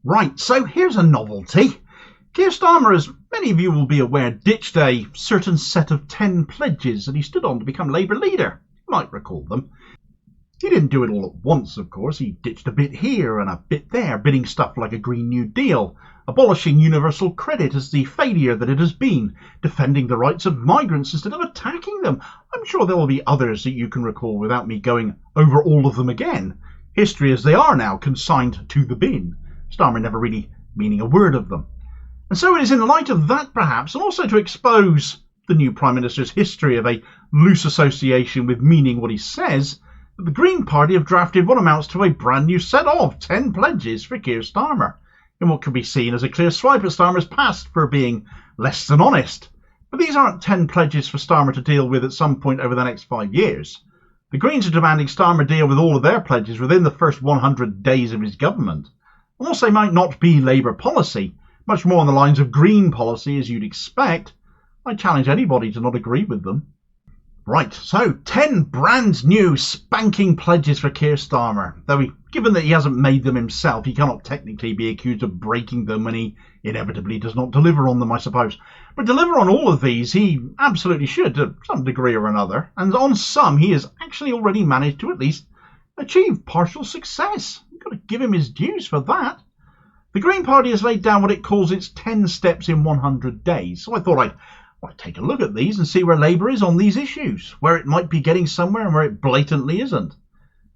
Right, so here's a novelty. Keir Starmer, as many of you will be aware, ditched a certain set of 10 pledges that he stood on to become Labour leader. You might recall them. He didn't do it all at once, of course. He ditched a bit here and a bit there, bidding stuff like a Green New Deal, abolishing universal credit as the failure that it has been, defending the rights of migrants instead of attacking them. I'm sure there will be others that you can recall without me going over all of them again. History as they are now, consigned to the bin. Starmer never really meaning a word of them. And so it is in light of that, perhaps, and also to expose the new Prime Minister's history of a loose association with meaning what he says, that the Green Party have drafted what amounts to a brand new set of 10 pledges for Keir Starmer, in what can be seen as a clear swipe at Starmer's past for being less than honest. But these aren't 10 pledges for Starmer to deal with at some point over the next 5 years. The Greens are demanding Starmer deal with all of their pledges within the first 100 days of his government. And whilst they might not be Labour policy, much more on the lines of Green policy as you'd expect, I challenge anybody to not agree with them. Right, so 10 brand new spanking pledges for Keir Starmer. Though given that he hasn't made them himself, he cannot technically be accused of breaking them when he inevitably does not deliver on them, I suppose. But deliver on all of these he absolutely should, to some degree or another. And on some he has actually already managed to at least achieve partial success. You've got to give him his dues for that. The Green Party has laid down what it calls its 10 steps in 100 days. So I thought I'd take a look at these and see where Labour is on these issues, where it might be getting somewhere and where it blatantly isn't.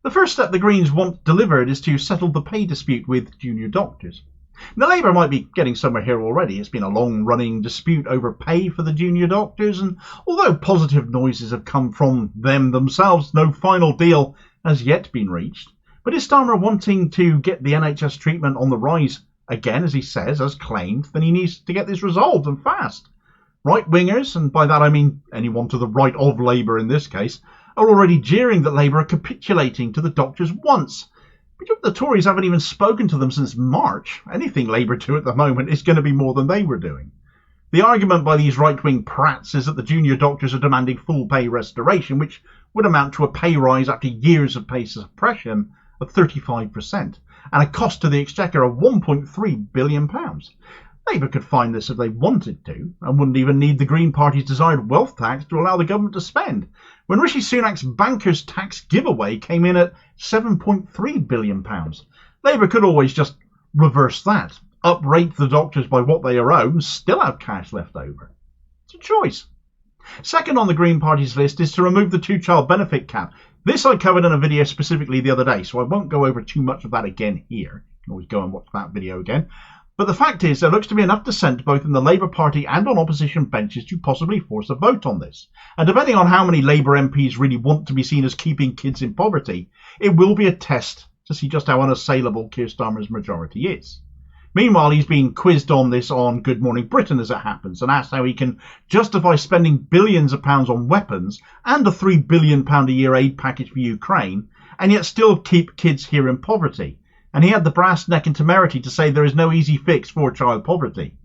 The first step the Greens want delivered is to settle the pay dispute with junior doctors. Now, Labour might be getting somewhere here already. It's been a long-running dispute over pay for the junior doctors, and although positive noises have come from them themselves, no final deal has yet been reached. But is Starmer wanting to get the NHS treatment on the rise again, as he says, as claimed, then he needs to get this resolved and fast. Right-wingers, and by that I mean anyone to the right of Labour in this case, are already jeering that Labour are capitulating to the doctors once. But the Tories haven't even spoken to them since March. Anything Labour do at the moment is going to be more than they were doing. The argument by these right-wing prats is that the junior doctors are demanding full pay restoration, which would amount to a pay rise after years of pay suppression of 35%, and a cost to the Exchequer of £1.3 billion. Labour could find this if they wanted to, and wouldn't even need the Green Party's desired wealth tax to allow the government to spend, when Rishi Sunak's bankers' tax giveaway came in at £7.3 billion. Labour could always just reverse that, uprate the doctors by what they are owed, and still have cash left over. It's a choice. Second on the Green Party's list is to remove the two-child benefit cap. This I covered in a video specifically the other day, so I won't go over too much of that again here. You can always go and watch that video again. But the fact is, there looks to be enough dissent both in the Labour Party and on opposition benches to possibly force a vote on this. And depending on how many Labour MPs really want to be seen as keeping kids in poverty, it will be a test to see just how unassailable Keir Starmer's majority is. Meanwhile, he's being quizzed on this on Good Morning Britain as it happens, and asked how he can justify spending billions of pounds on weapons and a £3 billion a year aid package for Ukraine, and yet still keep kids here in poverty. And he had the brass neck and temerity to say there is no easy fix for child poverty.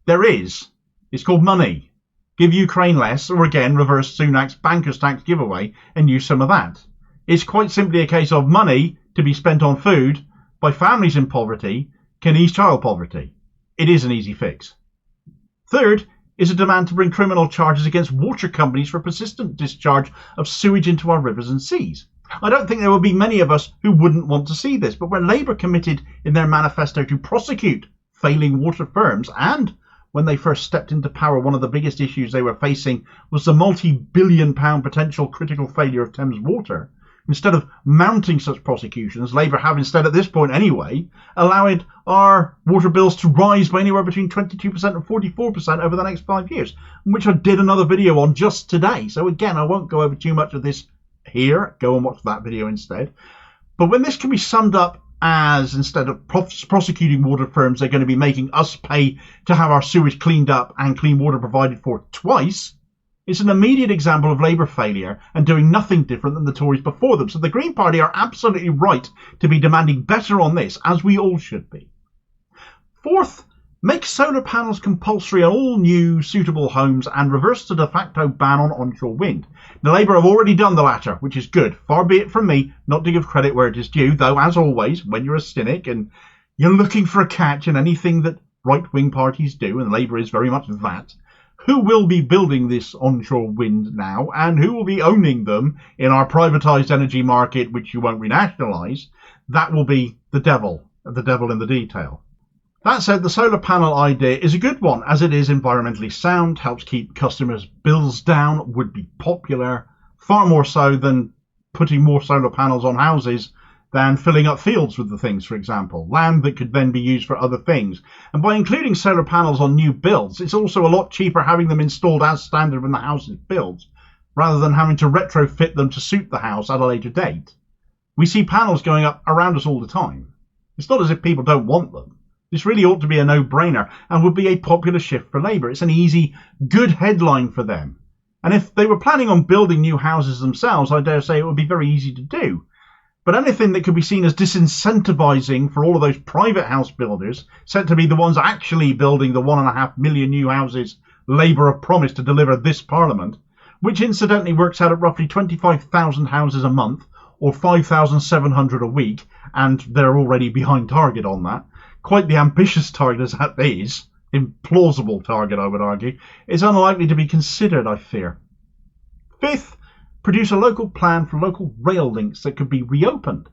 There is. It's called money. Give Ukraine less, or again reverse Sunak's bankers' tax giveaway and use some of that. It's quite simply a case of money to be spent on food by families in poverty can ease child poverty. It is an easy fix. Third is a demand to bring criminal charges against water companies for persistent discharge of sewage into our rivers and seas. I don't think there will be many of us who wouldn't want to see this, but when Labour committed in their manifesto to prosecute failing water firms, and when they first stepped into power, one of the biggest issues they were facing was the multi-billion pound potential critical failure of Thames Water, instead of mounting such prosecutions, Labour have instead, at this point anyway, allowed our water bills to rise by anywhere between 22% and 44% over the next 5 years, which I did another video on just today. So again, I won't go over too much of this here. Go and watch that video instead. But when this can be summed up as, instead of prosecuting water firms, they're going to be making us pay to have our sewage cleaned up and clean water provided for twice, it's an immediate example of Labour failure and doing nothing different than the Tories before them. So the Green Party are absolutely right to be demanding better on this, as we all should be. Fourth, make solar panels compulsory on all new suitable homes and reverse the de facto ban on onshore wind. Now, Labour have already done the latter, which is good. Far be it from me not to give credit where it is due, though, as always, when you're a cynic and You're looking for a catch in anything that right-wing parties do, and Labour is very much that. Who will be building this onshore wind now, and who will be owning them in our privatised energy market, which you won't renationalise? That will be the devil in the detail. That said, the solar panel idea is a good one, as it is environmentally sound, helps keep customers' bills down, would be popular, far more so than putting more solar panels on houses than filling up fields with the things, for example, land that could then be used for other things. And by including solar panels on new builds, it's also a lot cheaper having them installed as standard when the house is built, rather than having to retrofit them to suit the house at a later date. We see panels going up around us all the time. It's not as if people don't want them. This really ought to be a no-brainer and would be a popular shift for Labour. It's an easy, good headline for them. And if they were planning on building new houses themselves, I dare say it would be very easy to do. But anything that could be seen as disincentivising for all of those private house builders, said to be the ones actually building the 1.5 million new houses Labour have promised to deliver this Parliament, which incidentally works out at roughly 25,000 houses a month, or 5,700 a week, and they're already behind target on that. Quite the ambitious target as that is, implausible target I would argue, is unlikely to be considered, I fear. Fifth, produce a local plan for local rail links that could be reopened.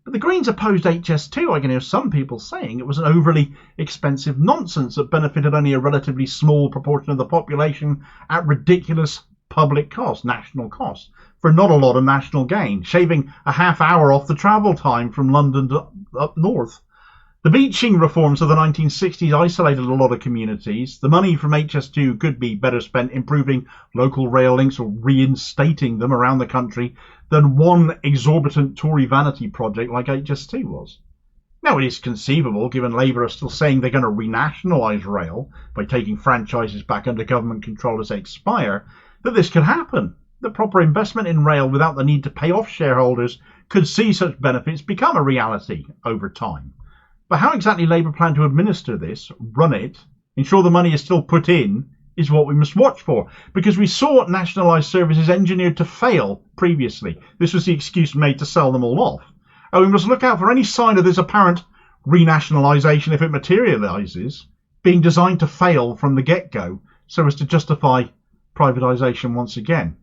But the Greens opposed HS2. I can hear some people saying it was an overly expensive nonsense that benefited only a relatively small proportion of the population at ridiculous public cost, national cost, for not a lot of national gain, shaving a half hour off the travel time from London to up north. The beaching reforms of the 1960s isolated a lot of communities. The money from HS2 could be better spent improving local rail links or reinstating them around the country than one exorbitant Tory vanity project like HS2 was. Now, it is conceivable, given Labour are still saying they're going to renationalise rail by taking franchises back under government control as they expire, that this could happen. The proper investment in rail without the need to pay off shareholders could see such benefits become a reality over time. But how exactly Labour plan to administer this, run it, ensure the money is still put in, is what we must watch for, because we saw nationalised services engineered to fail previously. This was the excuse made to sell them all off. And we must look out for any sign of this apparent renationalisation, if it materialises, being designed to fail from the get-go so as to justify privatisation once again.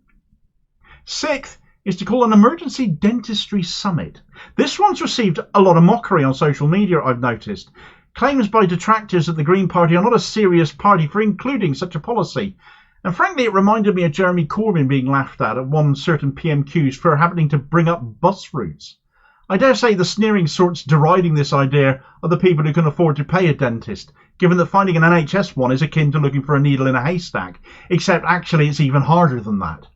Sixth is to call an emergency dentistry summit. This one's received a lot of mockery on social media, I've noticed. Claims by detractors that the Green Party are not a serious party for including such a policy. And frankly, it reminded me of Jeremy Corbyn being laughed at one certain PMQs for happening to bring up bus routes. I dare say the sneering sorts deriding this idea are the people who can afford to pay a dentist, given that finding an NHS one is akin to looking for a needle in a haystack, except actually it's even harder than that.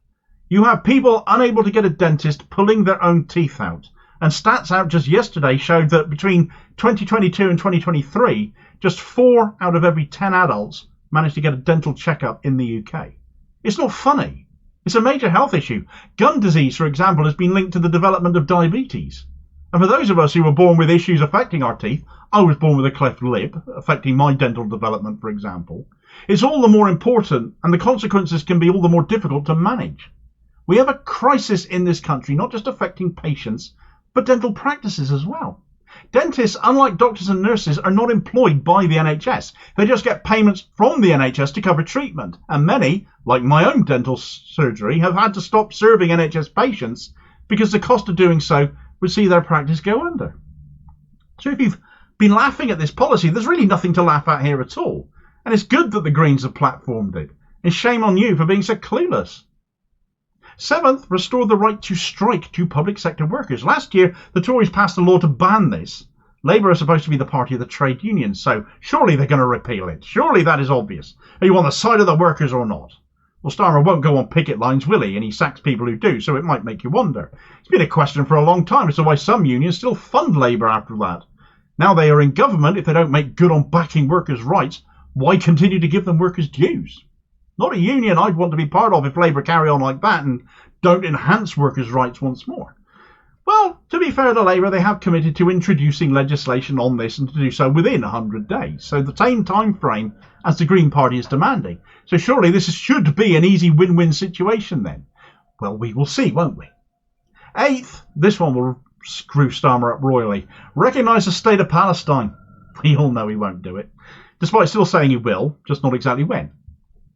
You have people unable to get a dentist pulling their own teeth out. And stats out just yesterday showed that between 2022 and 2023, just 4 out of every 10 adults managed to get a dental checkup in the UK. It's not funny. It's a major health issue. Gum disease, for example, has been linked to the development of diabetes. And for those of us who were born with issues affecting our teeth, I was born with a cleft lip, affecting my dental development, for example, it's all the more important, and the consequences can be all the more difficult to manage. We have a crisis in this country, not just affecting patients, but dental practices as well. Dentists, unlike doctors and nurses, are not employed by the NHS. They just get payments from the NHS to cover treatment. And many, like my own dental surgery, have had to stop serving NHS patients because the cost of doing so would see their practice go under. So if you've been laughing at this policy, there's really nothing to laugh at here at all. And it's good that the Greens have platformed it. And shame on you for being so clueless. Seventh, restore the right to strike to public sector workers. Last year, the Tories passed a law to ban this. Labour are supposed to be the party of the trade unions, so surely they're going to repeal it. Surely that is obvious. Are you on the side of the workers or not? Well, Starmer won't go on picket lines, will he? And he sacks people who do, so it might make you wonder. It's been a question for a long time as to why some unions still fund Labour after that. Now they are in government, if they don't make good on backing workers' rights, why continue to give them workers' dues? Not a union I'd want to be part of if Labour carry on like that and don't enhance workers' rights once more. Well, to be fair to Labour, they have committed to introducing legislation on this and to do so within 100 days. So the same time frame as the Green Party is demanding. So surely this should be an easy win-win situation then. Well, we will see, won't we? Eighth, this one will screw Starmer up royally. Recognise the state of Palestine. We all know he won't do it, despite still saying he will, just not exactly when.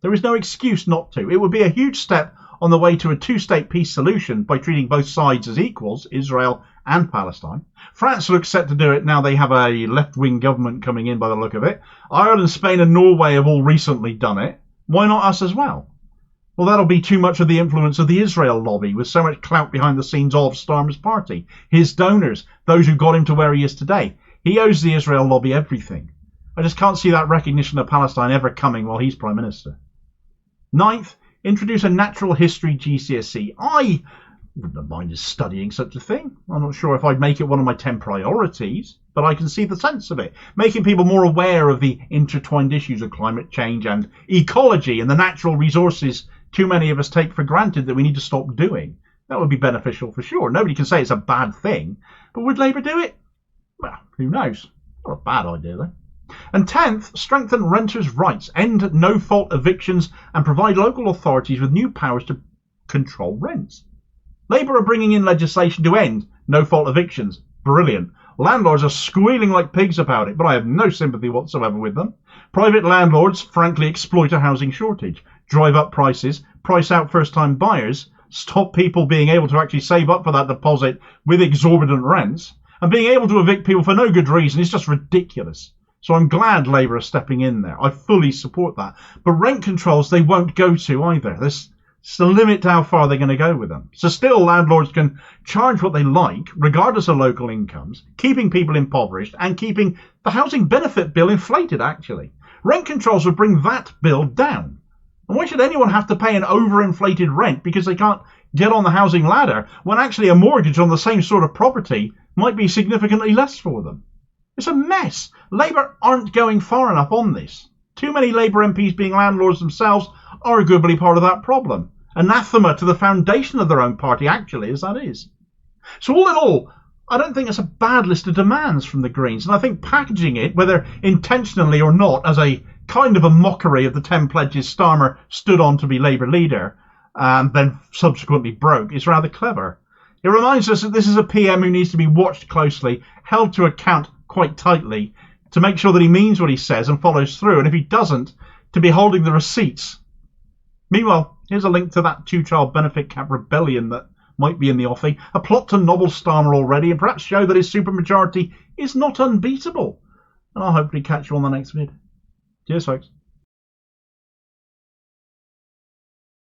There is no excuse not to. It would be a huge step on the way to a two-state peace solution by treating both sides as equals, Israel and Palestine. France looks set to do it now they have a left-wing government coming in by the look of it. Ireland, Spain and Norway have all recently done it. Why not us as well? Well, that'll be too much of the influence of the Israel lobby, with so much clout behind the scenes of Starmer's party, his donors, those who got him to where he is today. He owes the Israel lobby everything. I just can't see that recognition of Palestine ever coming while he's Prime Minister. Ninth, introduce a natural history GCSE. I wouldn't have minded studying such a thing. I'm not sure if I'd make it one of my 10 priorities, but I can see the sense of it. Making people more aware of the intertwined issues of climate change and ecology and the natural resources too many of us take for granted that we need to stop doing. That would be beneficial for sure. Nobody can say it's a bad thing, but would Labour do it? Well, who knows? Not a bad idea, though. And 10th, strengthen renters' rights, end no-fault evictions and provide local authorities with new powers to control rents. Labour are bringing in legislation to end no-fault evictions. Brilliant. Landlords are squealing like pigs about it, but I have no sympathy whatsoever with them. Private landlords frankly exploit a housing shortage, drive up prices, price out first-time buyers, stop people being able to actually save up for that deposit with exorbitant rents, and being able to evict people for no good reason is just ridiculous. So I'm glad Labour are stepping in there. I fully support that. But rent controls they won't go to either. There's a limit to how far they're going to go with them. So still landlords can charge what they like, regardless of local incomes, keeping people impoverished and keeping the housing benefit bill inflated, actually. Rent controls would bring that bill down. And why should anyone have to pay an overinflated rent because they can't get on the housing ladder when actually a mortgage on the same sort of property might be significantly less for them? It's a mess. Labour aren't going far enough on this. Too many Labour MPs being landlords themselves, arguably part of that problem. Anathema to the foundation of their own party, actually, as that is. So all in all, I don't think it's a bad list of demands from the Greens, and I think packaging it, whether intentionally or not, as a kind of a mockery of the 10 pledges Starmer stood on to be Labour leader, and then subsequently broke, is rather clever. It reminds us that this is a PM who needs to be watched closely, held to account quite tightly, to make sure that he means what he says and follows through, and if he doesn't, to be holding the receipts. Meanwhile, here's a link to that two-child benefit cap rebellion that might be in the offing, a plot to nobble Starmer already, and perhaps show that his supermajority is not unbeatable. And I'll hopefully catch you on the next vid. Cheers, folks.